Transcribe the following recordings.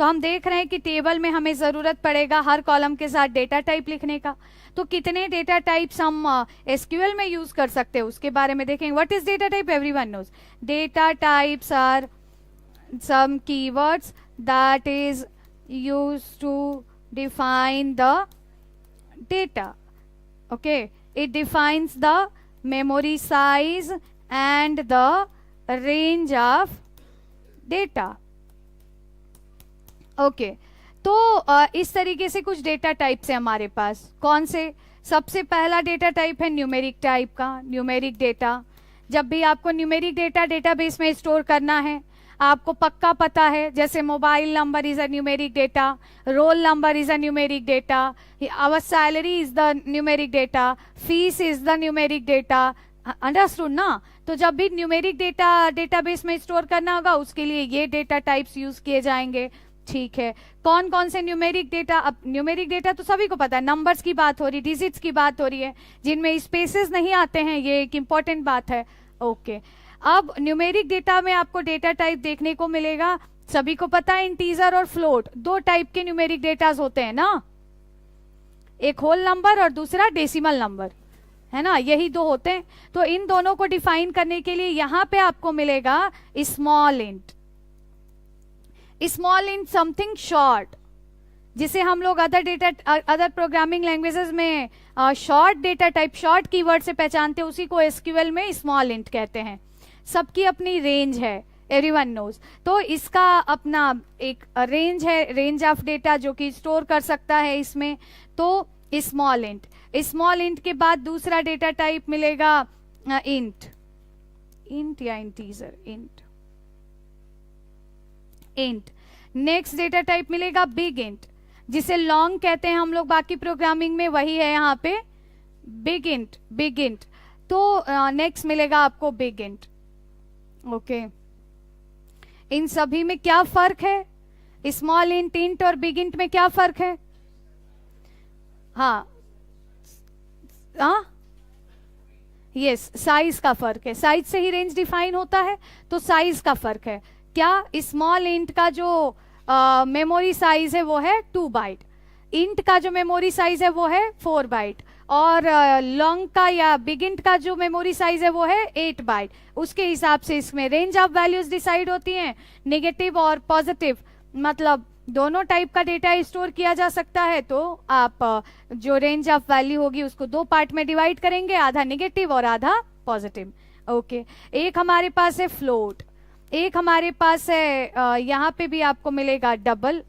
तो हम देख रहे हैं कि टेबल में हमें जरूरत पड़ेगा हर कॉलम के साथ डेटा टाइप लिखने का। तो कितने डेटा टाइप्स हम एसक्यूएल में यूज कर सकते हैं उसके बारे में देखेंगे। What is data type? Everyone knows data types are some keywords that is used to define the data. Okay, it defines the memory size and the range of data. Okay, तो इस तरीके से कुछ डेटा टाइप्स है हमारे पास। कौन से? सबसे पहला डेटा टाइप है न्यूमेरिक टाइप का, न्यूमेरिक डेटा। जब भी आपको न्यूमेरिक डेटा डेटाबेस में स्टोर करना है, आपको पक्का पता है, जैसे mobile number is a numeric data, roll number is a numeric data, our salary is the numeric data, fees is the numeric data. Understood ना? तो जब भी न्यूमेरिक डेटा डेटाबेस में स्टोर करना होगा उसके लिए ये डेटा टाइप्स यूज किए जाएंगे। ठीक है, कौन कौन से न्यूमेरिक डेटा? अब न्यूमेरिक डेटा तो सभी को पता है, नंबर्स की बात हो रही, डिजिट्स की बात हो रही है, जिनमें स्पेसेस नहीं आते हैं, ये एक इंपॉर्टेंट बात है। ओके, अब न्यूमेरिक डेटा में आपको डेटा टाइप देखने को मिलेगा, सभी को पता है इंटीजर और फ्लोट, दो टाइप के न्यूमेरिक डेटास होते हैं ना, एक होल नंबर और दूसरा डेसिमल नंबर, है ना, यही दो होते हैं। तो इन दोनों को डिफाइन करने के लिए यहां पे आपको मिलेगा small int. Small int something short, जिसे हम लोग अदर प्रोग्रामिंग लैंग्वेजेस में short data type, short keyword से पहचानते हैं, उसी को एसक्यूएल में स्मॉल इंट कहते हैं। सबकी अपनी रेंज है, एवरीवन नोज। तो इसका अपना एक रेंज है, रेंज ऑफ डेटा जो कि स्टोर कर सकता है इसमें, तो स्मॉल इंट। स्मॉल इंट के बाद दूसरा डेटा टाइप मिलेगा इंट, इंट या integer, int, int. Next data type मिलेगा बिग इंट, जिसे लॉन्ग कहते हैं हम लोग बाकी प्रोग्रामिंग में, वही है यहाँ पे बिग इंट, बिग इंट। तो नेक्स्ट मिलेगा आपको बिग इंट। ओके, इन सभी में क्या फर्क है? स्मॉल इंट, इंट और बिग इंट में क्या फर्क है? हाँ, यस, साइज का फर्क है, साइज से ही रेंज डिफाइन होता है, तो साइज का फर्क है। क्या? स्मॉल इंट का जो मेमोरी साइज है वो है 2 बाइट, इंट का जो मेमोरी साइज है वो है 4 बाइट, और लॉन्ग का या बिग इंट का जो मेमोरी साइज है वो है 8 बाइट। उसके हिसाब से इसमें रेंज ऑफ वैल्यूज डिसाइड होती हैं, नेगेटिव और पॉजिटिव, मतलब दोनों टाइप का डेटा स्टोर किया जा सकता है। तो आप जो रेंज ऑफ वैल्यू होगी उसको दो पार्ट में डिवाइड करेंगे, आधा नेगेटिव और आधा पॉजिटिव। ओके, एक हमारे पास है फ्लोट, एक हमारे पास है यहाँ पे भी आपको मिलेगा डबल,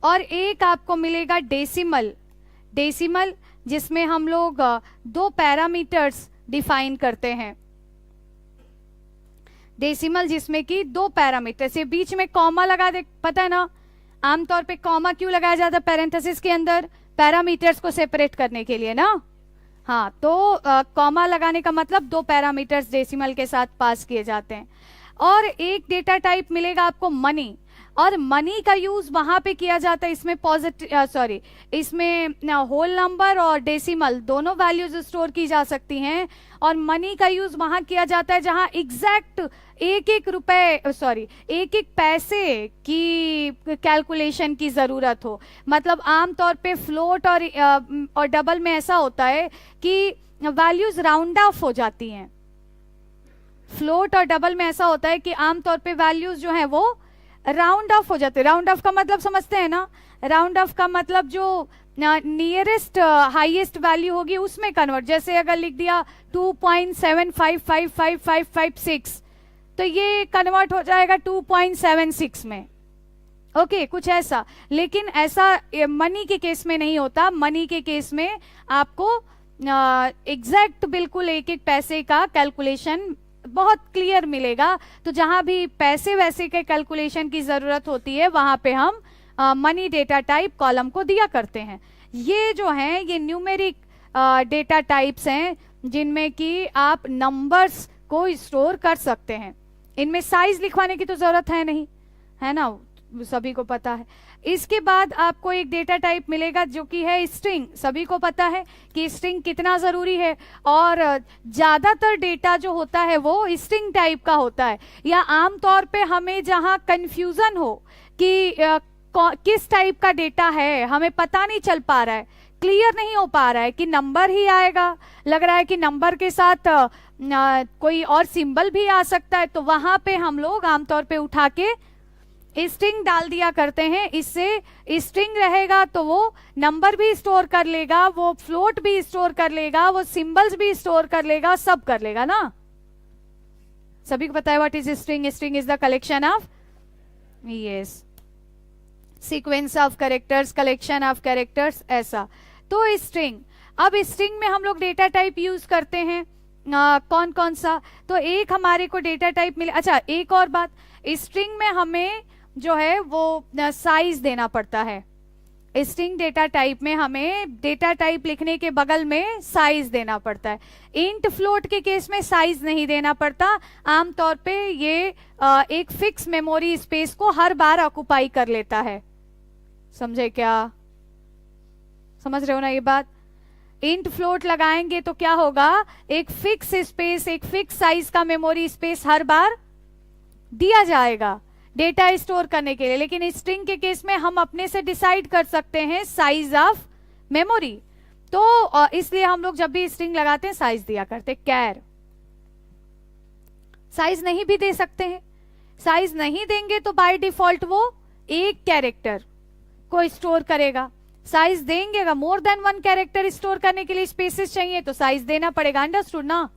और एक आपको मिलेगा डेसिमल। डेसिमल जिसमें हम लोग दो पैरामीटर्स डिफाइन करते हैं, डेसिमल जिसमें कि दो पैरामीटर से बीच में कॉमा लगा दे, पता है ना आमतौर पे कॉमा क्यों लगाया जाता है पैरेंथेसिस के अंदर? पैरामीटर्स को सेपरेट करने के लिए ना। हाँ, तो कॉमा लगाने का मतलब दो पैरामीटर्स डेसिमल के साथ पास किए जाते हैं। और एक डेटा टाइप मिलेगा आपको मनी, और मनी का यूज वहां पे किया जाता है, इसमें पॉजिटिव इसमें होल नंबर और डेसिमल दोनों वैल्यूज स्टोर की जा सकती हैं, और मनी का यूज वहां किया जाता है जहां एग्जैक्ट एक एक पैसे की कैलकुलेशन की जरूरत हो। मतलब आमतौर पे फ्लोट और डबल में ऐसा होता है कि वैल्यूज राउंड ऑफ हो जाती हैं। फ्लोट और डबल में ऐसा होता है कि आमतौर पे वैल्यूज जो है वो राउंड ऑफ हो जाते हैं। राउंड ऑफ का मतलब समझते हैं ना? राउंड ऑफ का मतलब जो नियरेस्ट हाईएस्ट वैल्यू होगी उसमें कन्वर्ट, जैसे अगर लिख दिया 2.75555556 तो ये कन्वर्ट हो जाएगा 2.76 में। ओके, कुछ ऐसा। लेकिन ऐसा मनी के केस में नहीं होता। मनी के केस में आपको एग्जैक्ट बिल्कुल एक एक पैसे का कैलकुलेशन बहुत क्लियर मिलेगा। तो जहां भी पैसे वैसे के कैलकुलेशन की जरूरत होती है वहां पे हम मनी डेटा टाइप कॉलम को दिया करते हैं। ये जो हैं ये न्यूमेरिक डेटा टाइप्स हैं जिनमें कि आप नंबर्स को स्टोर कर सकते हैं। इनमें साइज लिखवाने की तो जरूरत है नहीं, है ना? सभी को पता है। इसके बाद आपको एक डेटा टाइप मिलेगा जो कि है स्ट्रिंग। सभी को पता है कि स्ट्रिंग कितना जरूरी है, और ज्यादातर डेटा जो होता है वो स्ट्रिंग टाइप का होता है। या आमतौर पे हमें जहां कंफ्यूजन हो कि किस टाइप का डेटा है, हमें पता नहीं चल पा रहा है, क्लियर नहीं हो पा रहा है कि नंबर ही आएगा, लग रहा है कि नंबर के साथ कोई और सिंबल भी आ सकता है, तो वहां पे हम लोग आमतौर पे उठा के स्ट्रिंग डाल दिया करते हैं। इससे स्ट्रिंग रहेगा तो वो नंबर भी स्टोर कर लेगा, वो फ्लोट भी स्टोर कर लेगा, वो सिंबल्स भी स्टोर कर लेगा, सब कर लेगा ना। सभी को पता है what is string? String is the collection of, yes, sequence of characters, collection of characters, ऐसा। तो स्ट्रिंग, अब स्ट्रिंग में हम लोग डेटा टाइप यूज करते हैं कौन कौन सा? तो एक हमारे को डेटा टाइप मिले। अच्छा, एक और बात, स्ट्रिंग में हमें जो है वो साइज देना पड़ता है। स्ट्रिंग डेटा टाइप में हमें डेटा टाइप लिखने के बगल में साइज देना पड़ता है। इंट फ्लोट के केस में साइज नहीं देना पड़ता। आमतौर पे ये एक फिक्स मेमोरी स्पेस को हर बार ऑक्युपाई कर लेता है। समझे क्या? समझ रहे हो ना ये बात? इंट फ्लोट लगाएंगे तो क्या होगा, एक फिक्स स्पेस, एक फिक्स साइज का मेमोरी स्पेस हर बार दिया जाएगा डेटा स्टोर करने के लिए। लेकिन स्ट्रिंग के केस में हम अपने से डिसाइड कर सकते हैं साइज ऑफ मेमोरी। तो इसलिए हम लोग जब भी स्ट्रिंग लगाते हैं साइज दिया करते। कैर, साइज नहीं भी दे सकते हैं। साइज नहीं देंगे तो बाय डिफॉल्ट वो एक कैरेक्टर को स्टोर करेगा। साइज देंगे, अगर more than one character store करने के लिए स्पेसेस चाहिए तो साइज देना पड़ेगा। अंडरस्टूड ना?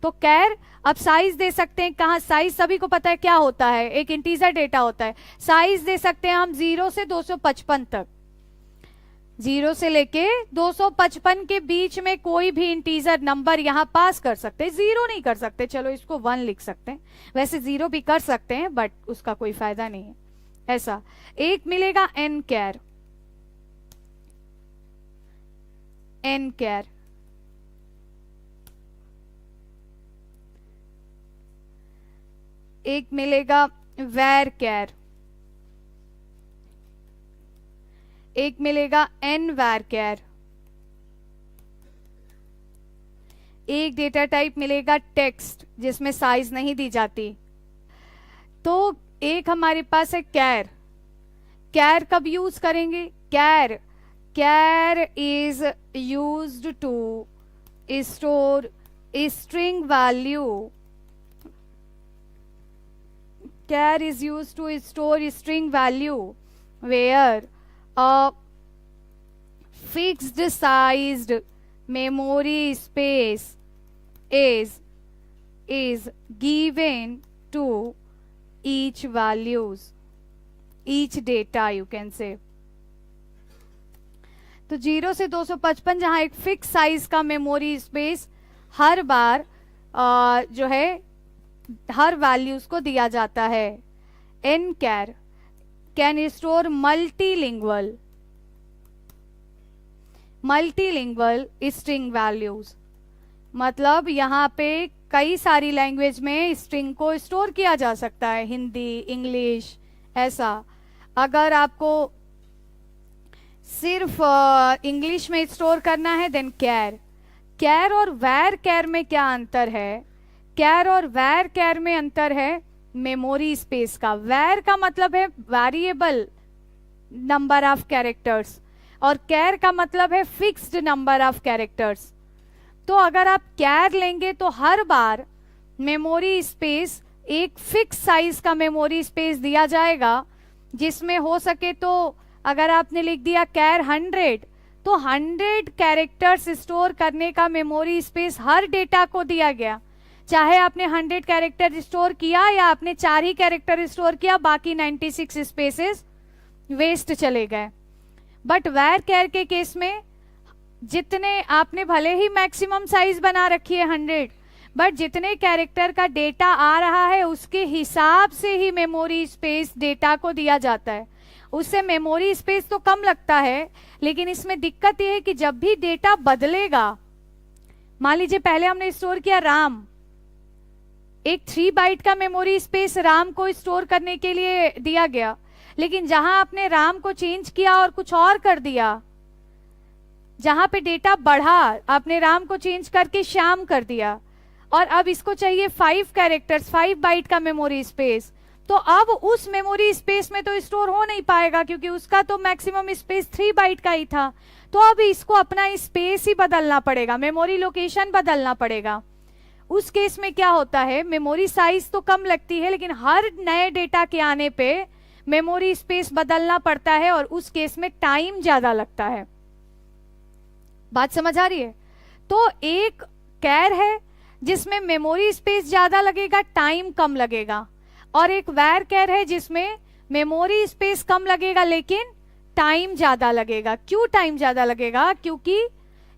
तो कैर, अब साइज दे सकते हैं कहा? साइज सभी को पता है क्या होता है, एक इंटीजर डेटा होता है। साइज दे सकते हैं हम 0 से 255 तक। 0 से लेके 255 के बीच में कोई भी इंटीजर नंबर यहां पास कर सकते हैं। 0 नहीं कर सकते, चलो इसको 1 लिख सकते हैं। वैसे 0 भी कर सकते हैं बट उसका कोई फायदा नहीं है। ऐसा एक मिलेगा एन कैर। एन कैर, एक मिलेगा वैर कैर, एक मिलेगा एन वैर कैर, एक डेटा टाइप मिलेगा टेक्स्ट जिसमें साइज नहीं दी जाती। तो एक हमारे पास है कैर। कैर कब यूज करेंगे? Char, char is used to store string value. Char is used to store string value where a fixed sized memory space is given to each values, each data you can say। तो 0 से 255 जहां एक fix size का memory space हर बार जो है हर वैल्यूज को दिया जाता है। N char can store multilingual string values. मतलब यहाँ पे कई सारी लैंग्वेज में स्ट्रिंग को स्टोर किया जा सकता है, हिंदी, इंग्लिश, ऐसा। अगर आपको सिर्फ इंग्लिश में स्टोर करना है देन कैर। कैर और वैर कैर में क्या अंतर है? कैर और वैर कैर में अंतर है मेमोरी स्पेस का। वैर का मतलब है वेरिएबल नंबर ऑफ कैरेक्टर्स और कैर का मतलब है फिक्स्ड नंबर ऑफ कैरेक्टर्स। तो अगर आप कैर लेंगे तो हर बार मेमोरी स्पेस एक फिक्स साइज का मेमोरी स्पेस दिया जाएगा, जिसमें हो सके तो अगर आपने लिख दिया कैर 100 तो 100 कैरेक्टर्स स्टोर करने का मेमोरी स्पेस हर डेटा को दिया गया। चाहे आपने 100 कैरेक्टर स्टोर किया या आपने 4 ही कैरेक्टर स्टोर किया, बाकी 96 स्पेसेस वेस्ट चले गए। बट वैर कैर के केस में जितने आपने भले ही मैक्सिमम साइज बना रखी है 100, बट जितने कैरेक्टर का डेटा आ रहा है उसके हिसाब से ही मेमोरी स्पेस डेटा को दिया जाता है। उससे मेमोरी स्पेस तो कम लगता है, लेकिन इसमें दिक्कत यह है कि जब भी डेटा बदलेगा, मान लीजिए पहले हमने स्टोर किया राम, एक 3 बाइट का मेमोरी स्पेस राम को स्टोर करने के लिए दिया गया, लेकिन जहां आपने राम को चेंज किया और कुछ और कर दिया, जहां पे डेटा बढ़ा, आपने राम को चेंज करके श्याम कर दिया, और अब इसको चाहिए 5 कैरेक्टर्स, 5 बाइट का मेमोरी स्पेस, तो अब उस मेमोरी स्पेस में तो स्टोर हो नहीं पाएगा, क्योंकि उसका तो मैक्सिमम स्पेस 3 बाइट का ही था। तो अब इसको अपना स्पेस ही बदलना पड़ेगा, मेमोरी लोकेशन बदलना पड़ेगा। उस केस में क्या होता है, मेमोरी साइज तो कम लगती है, लेकिन हर नए डेटा के आने पे मेमोरी स्पेस बदलना पड़ता है, और उस केस में टाइम ज्यादा लगता है। बात समझ आ रही है? तो एक कैर है जिसमें मेमोरी स्पेस ज्यादा लगेगा, टाइम कम लगेगा, और एक वैर कैर है जिसमें मेमोरी स्पेस कम लगेगा लेकिन टाइम ज्यादा लगेगा। क्यों टाइम ज्यादा लगेगा? क्योंकि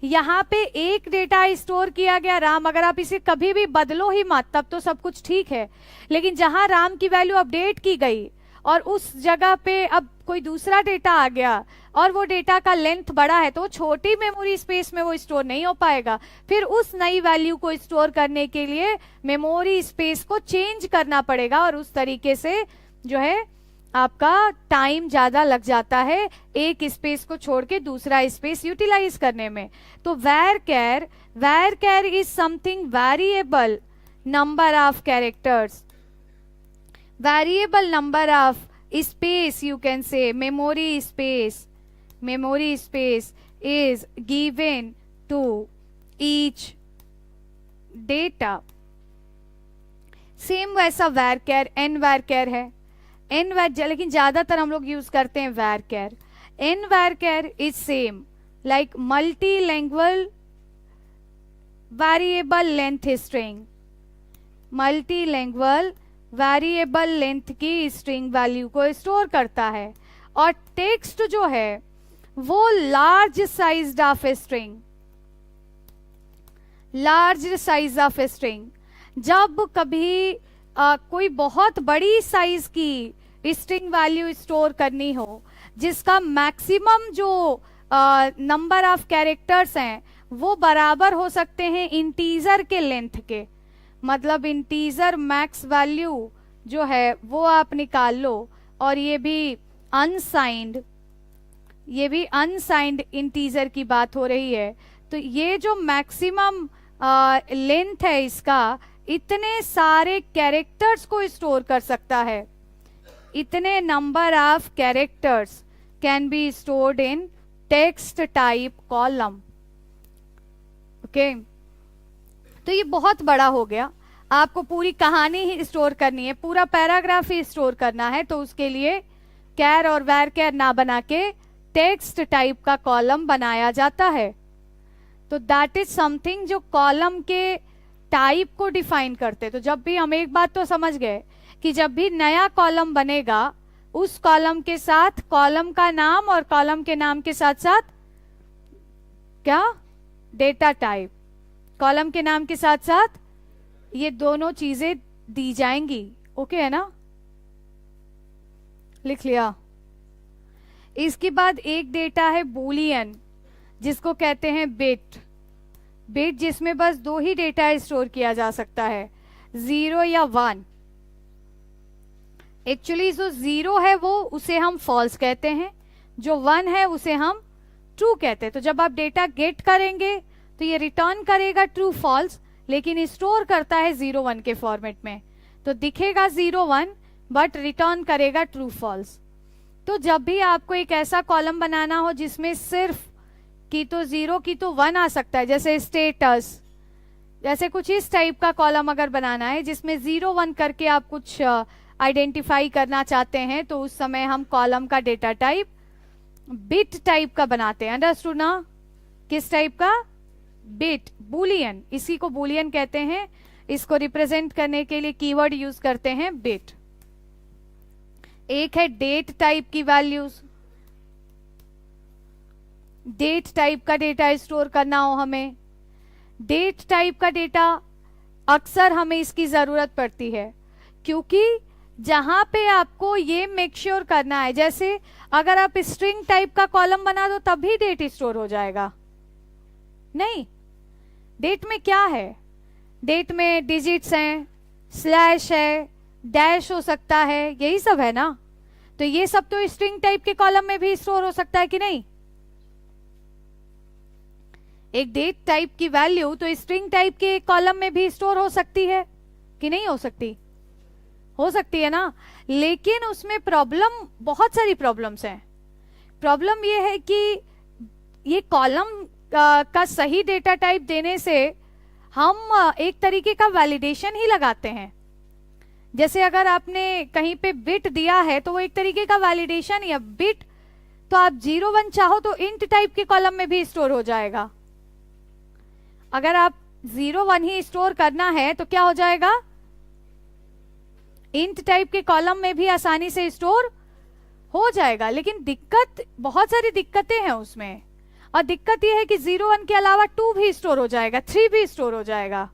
यहाँ पे एक डेटा स्टोर किया गया राम, अगर आप इसे कभी भी बदलो ही मत तब तो सब कुछ ठीक है, लेकिन जहां राम की वैल्यू अपडेट की गई और उस जगह पे अब कोई दूसरा डेटा आ गया और वो डेटा का लेंथ बड़ा है, तो छोटी मेमोरी स्पेस में वो स्टोर नहीं हो पाएगा। फिर उस नई वैल्यू को स्टोर करने के लिए मेमोरी स्पेस को चेंज करना पड़ेगा, और उस तरीके से जो है आपका टाइम ज्यादा लग जाता है एक स्पेस को छोड़ के दूसरा स्पेस यूटिलाइज करने में। तो varchar is something variable number of characters, variable number of space, you can say memory space is given to each data। Same वैसा varchar n varchar है, लेकिन ज्यादातर हम लोग यूज करते हैं varchar। n varchar is same like multilingual variable length string, multilanguage variable length की string value को स्टोर करता है, और टेक्स्ट जो है वो लार्ज साइज ऑफ स्ट्रिंग, जब कभी कोई बहुत बड़ी साइज की स्ट्रिंग वैल्यू स्टोर करनी हो जिसका मैक्सिमम जो नंबर ऑफ कैरेक्टर्स हैं वो बराबर हो सकते हैं इंटीजर के लेंथ के, मतलब इंटीजर मैक्स वैल्यू जो है वो आप निकाल लो, और ये भी अनसाइंड इंटीजर की बात हो रही है। तो ये जो मैक्सिमम लेंथ है इसका इतने सारे कैरेक्टर्स को स्टोर कर सकता है, इतने number of characters can be stored in text type column. Okay, तो ये बहुत बड़ा हो गया, आपको पूरी कहानी ही स्टोर करनी है, पूरा पैराग्राफ ही स्टोर करना है, तो उसके लिए कैर और वैर कैर ना बना के टेक्स्ट टाइप का कॉलम बनाया जाता है। तो दैट इज समथिंग जो कॉलम के टाइप को डिफाइन करते। तो जब भी हम एक बात तो समझ गए कि जब भी नया कॉलम बनेगा उस कॉलम के साथ कॉलम का नाम और कॉलम के नाम के साथ साथ क्या, डेटा टाइप, कॉलम के नाम के साथ साथ ये दोनों चीजें दी जाएंगी। ओके है ना, लिख लिया। इसके बाद एक डेटा है बूलियन जिसको कहते हैं बिट, जिसमें बस 2 ही डेटा स्टोर किया जा सकता है, 0 या 1। एक्चुअली जो 0 है वो उसे हम फॉल्स कहते हैं, जो 1 है उसे हम ट्रू कहते हैं। तो जब आप डेटा गेट करेंगे तो ये रिटर्न करेगा ट्रू फॉल्स, लेकिन स्टोर करता है 0 1 के फॉर्मेट में, तो दिखेगा 0 1 बट रिटर्न करेगा ट्रू फॉल्स। तो जब भी आपको एक ऐसा कॉलम बनाना हो जिसमें सिर्फ की तो 0 की तो 1 आ सकता है, जैसे स्टेटस, जैसे कुछ इस टाइप का कॉलम अगर बनाना है जिसमें 0 1 करके आप कुछ आइडेंटिफाई करना चाहते हैं, तो उस समय हम कॉलम का डेटा टाइप बिट टाइप का बनाते हैं। अंडरस्टूड ना? किस टाइप का? बिट, बूलियन, इसी को बूलियन कहते हैं। इसको रिप्रेजेंट करने के लिए कीवर्ड यूज करते हैं बिट। एक है डेट टाइप की वैल्यूज, डेट टाइप का डेटा स्टोर करना हो हमें, डेट टाइप का डेटा अक्सर हमें इसकी जरूरत पड़ती है, क्योंकि जहां पे आपको ये मेक श्योर करना है, जैसे अगर आप स्ट्रिंग टाइप का कॉलम बना दो तभी डेट स्टोर हो जाएगा, नहीं। डेट में क्या है? डेट में डिजिट्स हैं, स्लैश है, डैश हो सकता है, यही सब है ना। तो ये सब तो स्ट्रिंग टाइप के कॉलम में भी स्टोर हो सकता है कि नहीं? एक डेट टाइप की वैल्यू तो स्ट्रिंग टाइप के कॉलम में भी स्टोर हो सकती है कि नहीं हो सकती? हो सकती है ना। लेकिन उसमें प्रॉब्लम, बहुत सारी प्रॉब्लम्स हैं। प्रॉब्लम ये है कि ये कॉलम का सही डेटा टाइप देने से हम एक तरीके का वैलिडेशन ही लगाते हैं। जैसे अगर आपने कहीं पे बिट दिया है तो वो एक तरीके का वैलिडेशन ही है। बिट तो आप 0 1 चाहो तो इंट टाइप के कॉलम में भी स्टोर हो जाएगा। अगर आप 0 1 ही स्टोर करना है तो क्या हो जाएगा? इंट टाइप के कॉलम में भी आसानी से स्टोर हो जाएगा। लेकिन दिक्कत, बहुत सारी दिक्कतें हैं उसमें। और दिक्कत यह है कि 0 1 के अलावा 2 भी स्टोर हो जाएगा, 3 भी स्टोर हो जाएगा।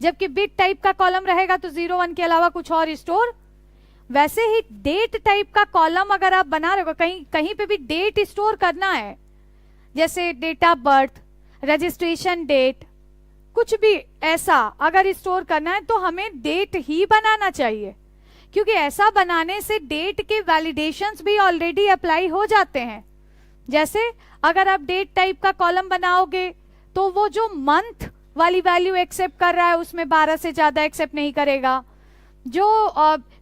जबकि बिट टाइप का कॉलम रहेगा तो 0 1 के अलावा कुछ और स्टोर। वैसे ही डेट टाइप का कॉलम अगर आप बना रहे हो, कहीं पे भी डेट स्टोर करना है, जैसे date of birth, registration date, कुछ भी ऐसा अगर स्टोर करना है तो हमें डेट ही बनाना चाहिए, क्योंकि ऐसा बनाने से डेट के वैलिडेशंस भी ऑलरेडी अप्लाई हो जाते हैं। जैसे अगर आप डेट टाइप का कॉलम बनाओगे तो वो जो मंथ वाली वैल्यू एक्सेप्ट कर रहा है उसमें 12 से ज्यादा एक्सेप्ट नहीं करेगा। जो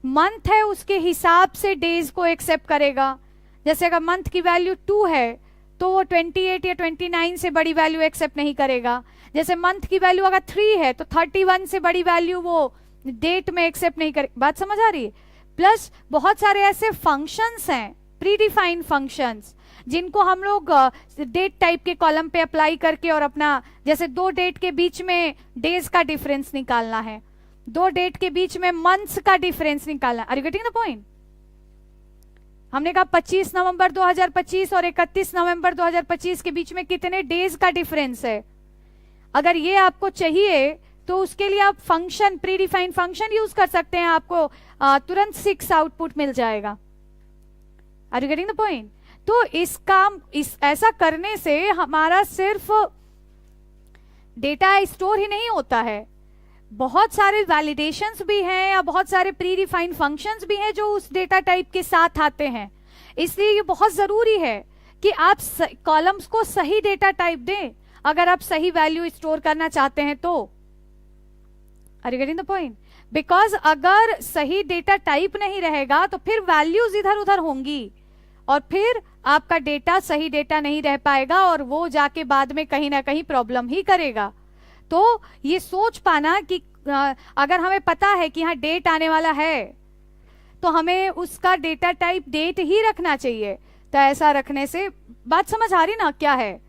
मंथ है उसके हिसाब से डेज को एक्सेप्ट करेगा। जैसे अगर मंथ की वैल्यू 2 है तो वो 28 या 29 से बड़ी वैल्यू एक्सेप्ट नहीं करेगा। जैसे मंथ की वैल्यू अगर 3 है तो 31 से बड़ी वैल्यू वो डेट में एक्सेप्ट नहीं करेगा। बात समझ आ रही है? प्लस बहुत सारे ऐसे फंक्शंस हैं, प्रीडिफाइंड फंक्शंस, जिनको हम लोग डेट टाइप के कॉलम पे अप्लाई करके और अपना, जैसे 2 डेट के बीच में डेज का डिफरेंस निकालना है, 2 डेट के बीच में मंथ्स का डिफरेंस निकालना है। Are you getting the point? हमने कहा 25 नवंबर 2025 और 31 नवंबर 2025 के बीच में कितने डेज का डिफरेंस है। अगर ये आपको चाहिए तो उसके लिए आप फंक्शन, प्रीडिफाइंड फंक्शन यूज कर सकते हैं, आपको तुरंत 6 आउटपुट मिल जाएगा। Are you getting the point? तो ऐसा करने से हमारा सिर्फ डेटा स्टोर ही नहीं होता है, बहुत सारे वैलिडेशंस भी हैं या बहुत सारे प्रीडिफाइंड फंक्शंस भी हैं जो उस डेटा टाइप के साथ आते हैं। इसलिए ये बहुत जरूरी है कि आप कॉलम्स को सही डेटा टाइप दें अगर आप सही वैल्यू स्टोर करना चाहते हैं तो। Are you getting the point? Because अगर सही डेटा टाइप नहीं रहेगा तो फिर वैल्यूज इधर उधर होंगी और फिर आपका डेटा सही डेटा नहीं रह पाएगा और वो जाके बाद में कहीं ना कहीं प्रॉब्लम ही करेगा। तो ये सोच पाना कि अगर हमें पता है कि यहाँ डेट आने वाला है तो हमें उसका डेटा टाइप डेट ही रखना चाहिए। तो ऐसा रखने से, बात समझ आ रही ना क्या है?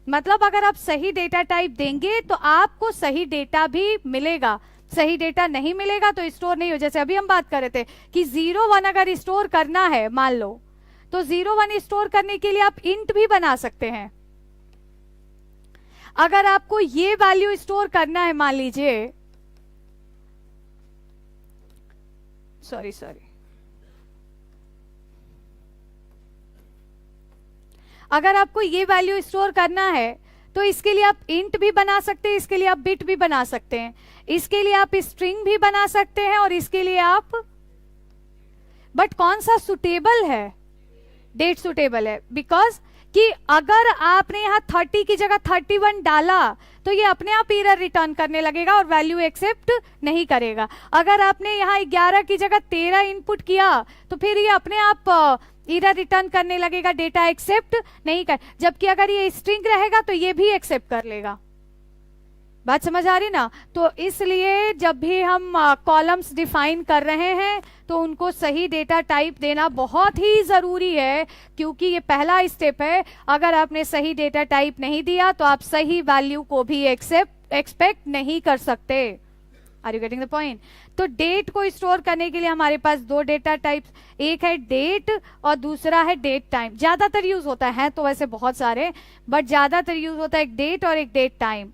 मतलब अगर आप सही डेटा टाइप देंगे तो आपको सही डेटा भी मिलेगा। सही डेटा नहीं मिलेगा तो स्टोर नहीं हो। जैसे अभी हम बात कर रहे थे कि 0 1 अगर स्टोर करना है मान लो, तो 0 1 स्टोर करने के लिए आप इंट भी बना सकते हैं। अगर आपको ये वैल्यू स्टोर करना है, मान लीजिए, सॉरी अगर आपको ये वैल्यू स्टोर करना है तो इसके लिए आप इंट भी बना सकते हैं, इसके लिए आप बिट भी बना सकते हैं, इसके लिए आप स्ट्रिंग भी बना सकते हैं और इसके लिए आप, बट कौन सा सुटेबल है? डेट सुटेबल है। बिकॉज कि अगर आपने यहाँ 30 की जगह 31 डाला तो ये अपने आप एरर रिटर्न करने लगेगा और वैल्यू एक्सेप्ट नहीं करेगा। अगर आपने यहाँ 11 की जगह 13 इनपुट किया तो फिर ये अपने आप एरर रिटर्न करने लगेगा, डेटा एक्सेप्ट नहीं कर। जबकि अगर ये स्ट्रिंग रहेगा तो ये भी एक्सेप्ट कर लेगा। बात समझ आ रही ना? तो इसलिए जब भी हम कॉलम्स डिफाइन कर रहे हैं तो उनको सही डेटा टाइप देना बहुत ही जरूरी है, क्योंकि ये पहला स्टेप है। अगर आपने सही डेटा टाइप नहीं दिया तो आप सही वैल्यू को भी एक्सपेक्ट नहीं कर सकते। Are you getting the point? तो डेट को स्टोर करने के लिए हमारे पास 2 डेटा टाइप्स, एक है डेट और दूसरा है डेट टाइम। ज्यादातर यूज होता है तो वैसे बहुत सारे, बट ज्यादातर यूज होता है एक डेट और एक डेट टाइम।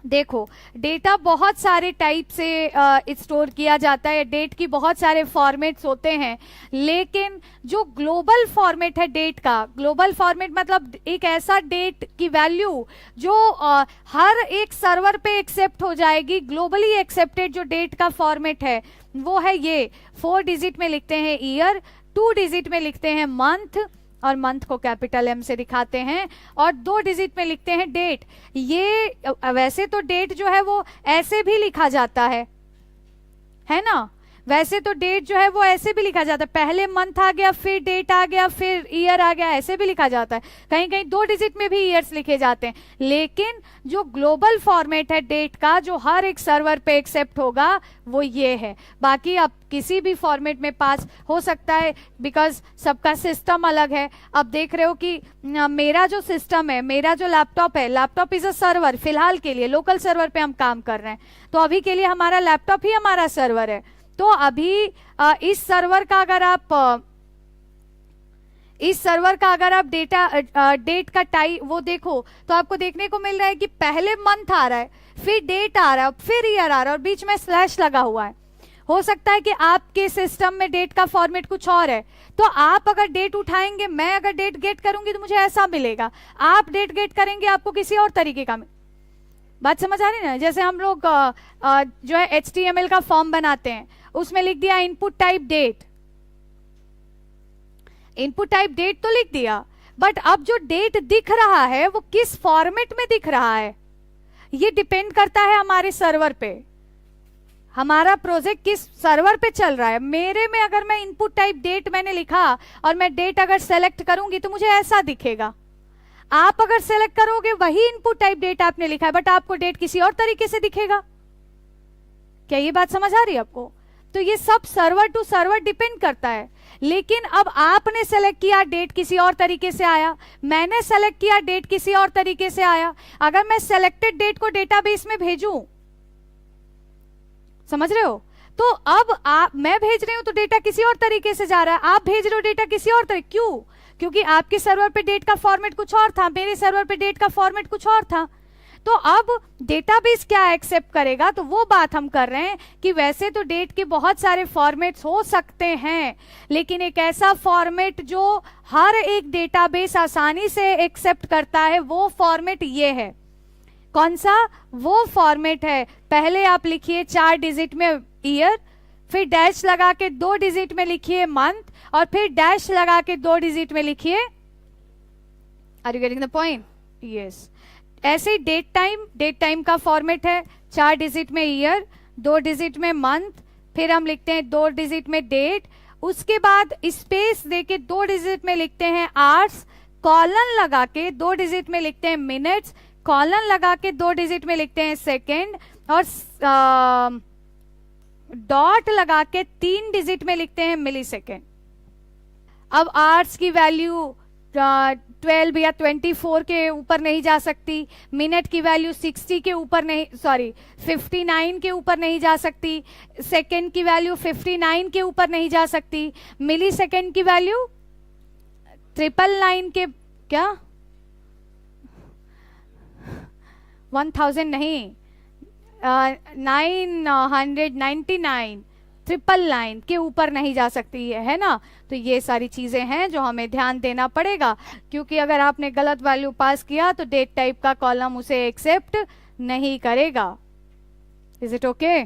देखो, डेटा बहुत सारे टाइप से स्टोर किया जाता है। डेट की बहुत सारे फॉर्मेट्स होते हैं, लेकिन जो ग्लोबल फॉर्मेट है डेट का, ग्लोबल फॉर्मेट मतलब एक ऐसा डेट की वैल्यू जो हर एक सर्वर पे एक्सेप्ट हो जाएगी, ग्लोबली एक्सेप्टेड जो डेट का फॉर्मेट है वो है ये, 4 डिजिट में लिखते हैं ईयर, 2 डिजिट में लिखते हैं मंथ, और मंथ को कैपिटल एम से दिखाते हैं, और 2 डिजिट में लिखते हैं डेट। ये वैसे तो डेट जो है वो ऐसे भी लिखा जाता है ना, वैसे तो डेट जो है वो ऐसे भी लिखा जाता है, पहले मंथ आ गया फिर डेट आ गया फिर ईयर आ गया, ऐसे भी लिखा जाता है, कहीं कहीं 2 डिजिट में भी ईयर्स लिखे जाते हैं। लेकिन जो ग्लोबल फॉर्मेट है डेट का, जो हर एक सर्वर पे एक्सेप्ट होगा, वो ये है। बाकी आप किसी भी फॉर्मेट में पास हो सकता है, बिकॉज सबका सिस्टम अलग है। अब देख रहे हो कि मेरा जो सिस्टम है, मेरा जो लैपटॉप है, लैपटॉप इज अ सर्वर, फिलहाल के लिए लोकल सर्वर पे हम काम कर रहे हैं, तो अभी के लिए हमारा लैपटॉप ही हमारा सर्वर है। तो अभी इस सर्वर का अगर आप डेट का टाइप वो देखो, तो आपको देखने को मिल रहा है कि पहले मंथ आ रहा है, फिर डेट आ रहा है, फिर ईयर आ रहा है, और बीच में स्लैश लगा हुआ है। हो सकता है कि आपके सिस्टम में डेट का फॉर्मेट कुछ और है, तो आप अगर डेट उठाएंगे, मैं अगर डेट गेट करूंगी तो मुझे ऐसा मिलेगा, आप डेट गेट करेंगे आपको किसी और तरीके का। बात समझ आ रही है ना? जैसे हम लोग जो है HTML का फॉर्म बनाते हैं, उसमें लिख दिया input type date, input type date तो लिख दिया, बट अब जो डेट दिख रहा है वो किस फॉर्मेट में दिख रहा है, ये डिपेंड करता है हमारे सर्वर पे, हमारा प्रोजेक्ट किस सर्वर पे चल रहा है। मेरे में अगर मैं इनपुट टाइप डेट मैंने लिखा और मैं डेट अगर सेलेक्ट करूंगी तो मुझे ऐसा दिखेगा। आप अगर सेलेक्ट करोगे वही इनपुट टाइप डेट आपने लिखा है, बट आपको डेट किसी और तरीके से दिखेगा। क्या ये बात समझ आ रही है आपको? तो ये सब सर्वर टू सर्वर डिपेंड करता है। लेकिन अब आपने सेलेक्ट किया डेट किसी और तरीके से आया, मैंने सेलेक्ट किया डेट किसी और तरीके से आया। अगर मैं सेलेक्टेड डेट को डेटाबेस में भेजूं, समझ रहे हो, तो अब मैं भेज रही हूं तो डेटा किसी और तरीके से जा रहा है, आप भेज रहे हो डेटा किसी और तरीके। क्यों? क्योंकि आपके सर्वर पे डेट का फॉर्मेट कुछ और था, मेरे सर्वर पे डेट का फॉर्मेट कुछ और था। तो अब डेटाबेस क्या एक्सेप्ट करेगा, तो वो बात हम कर रहे हैं कि वैसे तो डेट के बहुत सारे फॉर्मेट्स हो सकते हैं, लेकिन एक ऐसा फॉर्मेट जो हर एक डेटाबेस आसानी से एक्सेप्ट करता है, वो फॉर्मेट ये है। कौन सा? वो फॉर्मेट है, पहले आप लिखिए 4 डिजिट में ईयर, फिर डैश लगा के 2 डिजिट में लिखिए मंथ, और फिर डैश लगा के 2 डिजिट में लिखिए। Are you getting the point? Yes. ऐसे ही डेट टाइम का फॉर्मेट है, 4 डिजिट में ईयर, 2 डिजिट में मंथ, फिर हम लिखते हैं 2 डिजिट में डेट, उसके बाद स्पेस देके 2 डिजिट में लिखते हैं आवर्स, कॉलन लगा के 2 डिजिट में लिखते हैं मिनट्स, कॉलन लगा के 2 डिजिट में लिखते हैं सेकेंड, और डॉट लगा के 3 डिजिट में लिखते हैं मिली सेकेंड। अब आवर्स की वैल्यू 12 या 24 के ऊपर नहीं जा सकती, मिनट की वैल्यू 60 के ऊपर नहीं, 59 के ऊपर नहीं जा सकती, सेकेंड की वैल्यू 59 के ऊपर नहीं जा सकती, मिली सेकेंड की वैल्यू 999 के, क्या 1000 नहीं, 999 999 के ऊपर नहीं जा सकती है ना। तो ये सारी चीजें हैं जो हमें ध्यान देना पड़ेगा, क्योंकि अगर आपने गलत वैल्यू पास किया तो डेट टाइप का कॉलम उसे एक्सेप्ट नहीं करेगा। Is it okay?